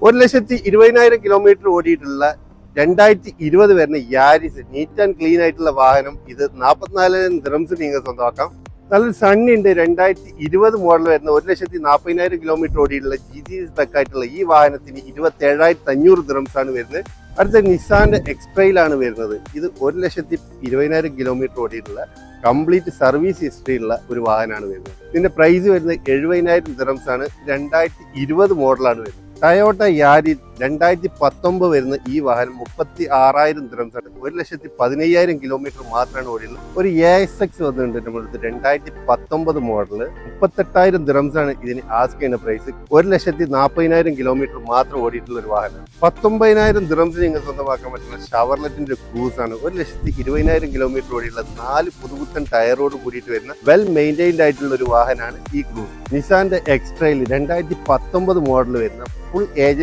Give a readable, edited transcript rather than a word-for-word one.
1,20,000 kilometre ഓടിയിട്ടുള്ള 2020 വരുന്ന Yaris neat and clean ആയിട്ടുള്ള വാഹനം. ഇത് 44,000 ദിറംസ് നിങ്ങൾക്ക് സ്വന്തമാക്കാം. നല്ലൊരു സണ്ണി ഉണ്ട്. 2020 മോഡൽ വരുന്ന 1,40,000 കിലോമീറ്റർ ഓടിയിട്ടുള്ള GT സ്പെക് ആയിട്ടുള്ള ഈ വാഹനത്തിന് 27,500 ദിറംസ് ആണ് വരുന്നത്. അടുത്ത നിസാന്റെ എക്സ്ട്രയിലാണ് വരുന്നത്. ഇത് 1,20,000 കിലോമീറ്റർ ഓടിയിട്ടുള്ള കംപ്ലീറ്റ് സർവീസ് ഹിസ്റ്ററി ഉള്ള ഒരു വാഹനമാണ് വരുന്നത്. ഇതിന്റെ പ്രൈസ് വരുന്നത് 70,000 ദിറംസ് ആണ്. 2020 മോഡലാണ് വരുന്നത്. ടയോട്ട യാരി 2019 വരുന്ന ഈ വാഹനം 36,000 ദിറംസ് ആണ്. 1,15,000 കിലോമീറ്റർ മാത്രമാണ് ഓടിയുള്ളത്. ഒരു ASX വന്നിട്ടുണ്ട് നമ്മളടുത്ത് 2019 മോഡല്. 38,000 ദിറംസ് ആണ് ഇതിന് ആസ്ക് ചെയ്യുന്ന പ്രൈസ്. 1,40,000 കിലോമീറ്റർ മാത്രം ഓടിയിട്ടുള്ള ഒരു വാഹനം. 19,000 ദിറംസ് നിങ്ങൾ സ്വന്തമാക്കാൻ പറ്റുന്ന ഷവർലെറ്റിന്റെ ക്രൂസ് ആണ്. 1,20,000 കിലോമീറ്റർ ഓടിയുള്ള 4 പുതുപുത്തൻ ടയറോട് കൂടിയിട്ട് വരുന്ന വെൽ മെയിൻറ്റൈൻഡ് ആയിട്ടുള്ള ഒരു വാഹനമാണ് ഈ ക്രൂസ്. നിസാന്റെ എക്സ്ട്രയിൽ 2019 മോഡൽ വരുന്ന ഫുൾ ഏജന്റ്